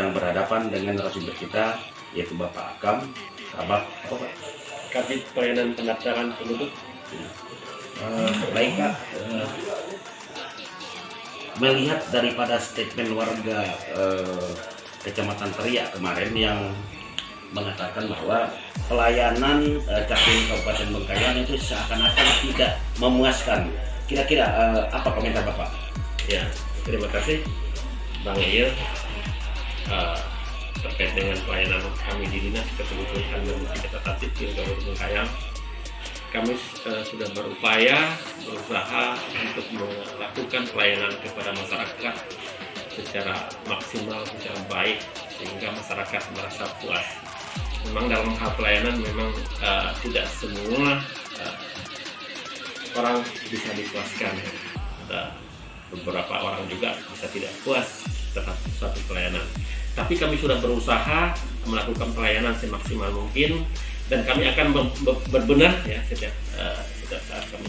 sedang berhadapan dengan narasumber kita, yaitu Bapak Akam, Kabak apa Pak? Kabit Pelayanan Pendaftaran Penduduk. Baik Pak, melihat daripada statement warga Kecamatan Teriak kemarin yang mengatakan bahwa pelayanan Capim Kabupaten Bengkayang itu seakan-akan tidak memuaskan. Kira-kira apa komentar Bapak? Ya, terima kasih Bang Il. Terkait dengan pelayanan kami di Dinas Kependudukan dan Catatan Sipil Kabupaten Bengkayang, kami sudah berusaha untuk melakukan pelayanan kepada masyarakat secara maksimal, secara baik, sehingga masyarakat merasa puas. Memang dalam hal pelayanan memang tidak semua orang bisa dipuaskan. Ada beberapa orang juga bisa tidak puas terhadap suatu pelayanan. Tapi kami sudah berusaha melakukan pelayanan semaksimal mungkin, dan kami akan berbenah ya setiap saat kami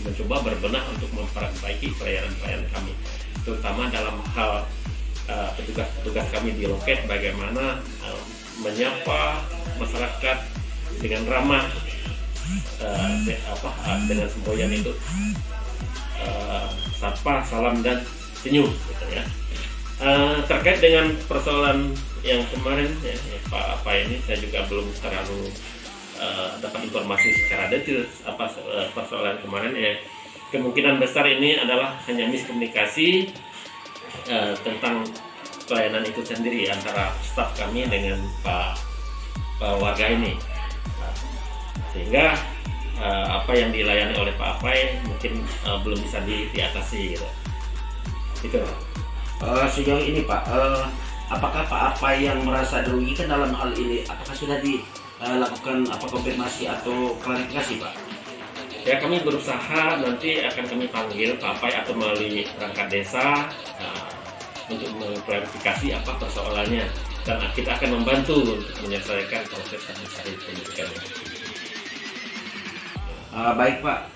mencoba berbenah untuk memperbaiki pelayanan kami, terutama dalam hal petugas kami di loket, bagaimana menyapa masyarakat dengan ramah, dengan semboyan itu sapa, salam, dan senyum gitu ya. Terkait dengan persoalan yang kemarin ya, Pak ini saya juga belum terlalu dapat informasi secara detail apa persoalan kemarin ya. Kemungkinan besar ini adalah hanya miskomunikasi tentang pelayanan itu sendiri antara staf kami dengan Pak warga ini, sehingga apa yang dilayani oleh Pak Apai mungkin belum bisa diatasi gitu. Itu. Sejauh ini Pak, apakah Pak Apai yang merasa dirugikan dalam hal ini, apakah sudah dilakukan konfirmasi atau klarifikasi Pak? Ya, kami berusaha, nanti akan kami panggil Pak Apai atau melalui perangkat desa untuk mengklarifikasi apa persoalannya, dan kita akan membantu untuk menyelesaikan proses administratif pendidikan. Baik Pak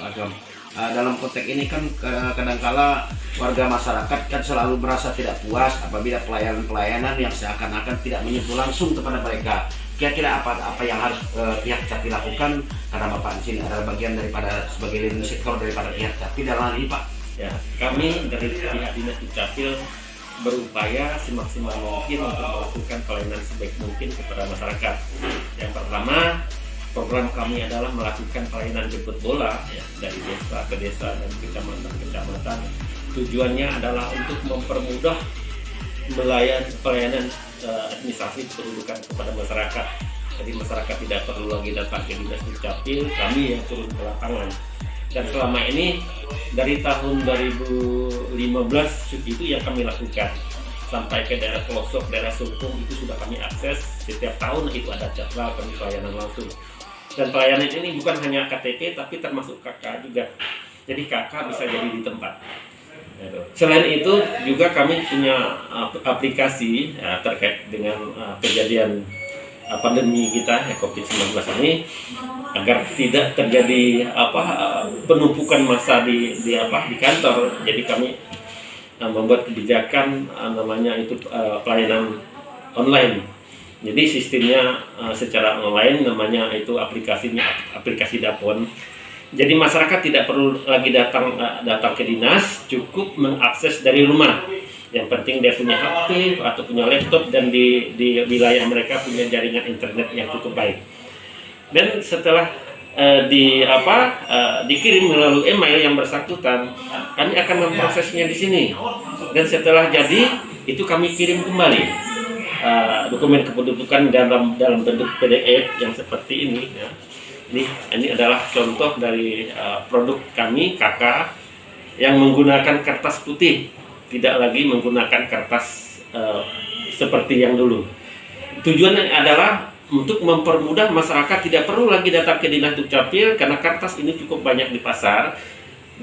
Agam. Dalam konteks ini kan kadangkala warga masyarakat kan selalu merasa tidak puas apabila pelayanan yang seakan-akan tidak menyentuh langsung kepada mereka. Kira-kira apa yang harus pihak Capil lakukan, karena Bapak di sini adalah bagian daripada sebagai leading sektor daripada pihak Capil dalam hal ini Pak? Ya, kami dari pihak Dinas Dukcapil berupaya semaksimal mungkin untuk melakukan pelayanan sebaik mungkin kepada masyarakat. Yang pertama, program kami adalah melakukan pelayanan jemput bola ya, dari desa ke desa dan kecamatan. Tujuannya adalah untuk mempermudah pelayanan administrasi kependudukan kepada masyarakat. Jadi masyarakat tidak perlu lagi datang ke Dinas Dukcapil, kami yang turun ke lapangan. Dan selama ini dari tahun 2015 itu yang kami lakukan, sampai ke daerah pelosok, daerah Sungkung itu sudah kami akses. Setiap tahun itu ada jadwal kami pelayanan langsung. Dan pelayanan ini bukan hanya KTP tapi termasuk KK juga. Jadi KK bisa jadi di tempat. Selain itu juga kami punya aplikasi terkait dengan kejadian pandemi kita COVID-19 ini, agar tidak terjadi penumpukan massa di kantor. Jadi kami membuat kebijakan namanya itu pelayanan online. Jadi sistemnya secara online, namanya itu aplikasi Dapon. Jadi masyarakat tidak perlu lagi datang ke dinas, cukup mengakses dari rumah. Yang penting dia punya HP atau punya laptop, dan di wilayah mereka punya jaringan internet yang cukup baik. Dan setelah dikirim melalui email yang bersangkutan, kami akan memprosesnya di sini. Dan setelah jadi, itu kami kirim kembali dokumen kependudukan dalam bentuk PDF yang seperti ini ya. Ini adalah contoh dari produk kami KK yang menggunakan kertas putih, tidak lagi menggunakan kertas seperti yang dulu. Tujuannya adalah untuk mempermudah masyarakat tidak perlu lagi datang ke Dinas Dukcapil, karena kertas ini cukup banyak di pasar.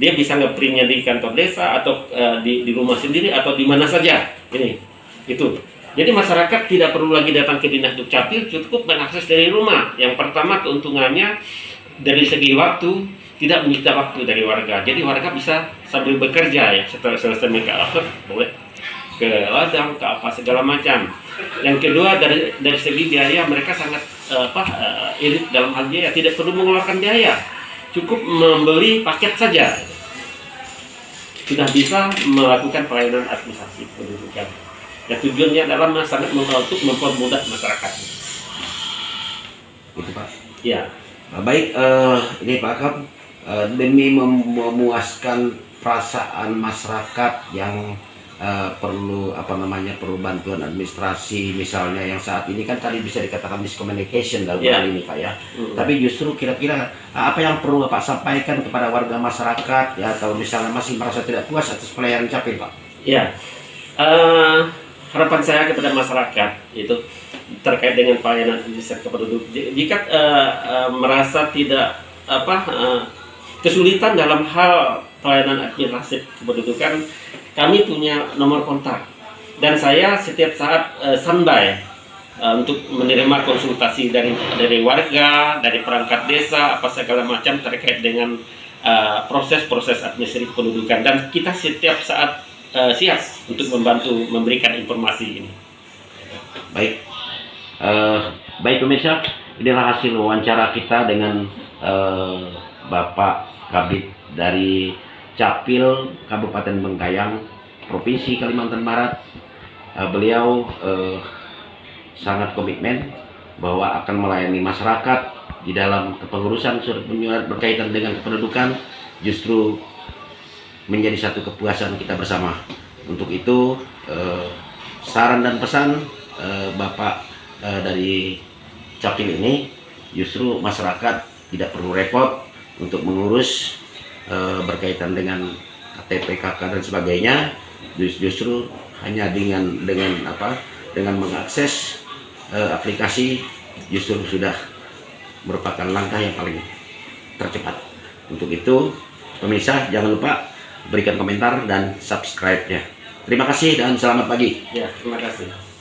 Dia bisa ngeprintnya di kantor desa atau di rumah sendiri atau di mana saja. Itu. Jadi masyarakat tidak perlu lagi datang ke Dinas Dukcapil, cukup mengakses dari rumah. Yang pertama, keuntungannya dari segi waktu tidak menyita waktu dari warga. Jadi warga bisa sambil bekerja ya, setelah selesai make up boleh ke ladang, ke apa segala macam. Yang kedua dari segi biaya mereka sangat irit dalam hal biaya, tidak perlu mengeluarkan biaya, cukup membeli paket saja sudah bisa melakukan pelayanan administrasi kependudukan. Ya, tujuannya adalah sangat untuk mempermudah masyarakat. Gitu Pak. Ya. Baik, ini Pak Akam, demi memuaskan perasaan masyarakat yang perlu perlu bantuan administrasi, misalnya yang saat ini kan tadi bisa dikatakan miscommunication dalam hal ini Pak ya. Tapi justru kira-kira apa yang perlu Bapak sampaikan kepada warga masyarakat ya, kalau misalnya masih merasa tidak puas atas pelayanan Capil Pak? Ya, harapan saya kepada masyarakat itu terkait dengan pelayanan administrasi penduduk. Jika merasa tidak kesulitan dalam hal pelayanan administrasi kependudukan, kami punya nomor kontak dan saya setiap saat standby untuk menerima konsultasi dari warga, dari perangkat desa, apa segala macam terkait dengan proses-proses administrasi kependudukan, dan kita setiap saat siap untuk membantu memberikan informasi ini. Baik, baik pemirsa, inilah hasil wawancara kita dengan Bapak Kabid dari Capil Kabupaten Bengkayang, Provinsi Kalimantan Barat. Beliau sangat komitmen bahwa akan melayani masyarakat di dalam kepengurusan surat menyurat berkaitan dengan kependudukan, justru menjadi satu kepuasan kita bersama. Untuk itu saran dan pesan Bapak dari Capil ini, justru masyarakat tidak perlu repot untuk mengurus berkaitan dengan KTP, KK dan sebagainya. Justru hanya dengan mengakses aplikasi justru sudah merupakan langkah yang paling tercepat. Untuk itu pemirsa jangan lupa berikan komentar dan subscribe-nya. Terima kasih dan selamat pagi. Ya, terima kasih.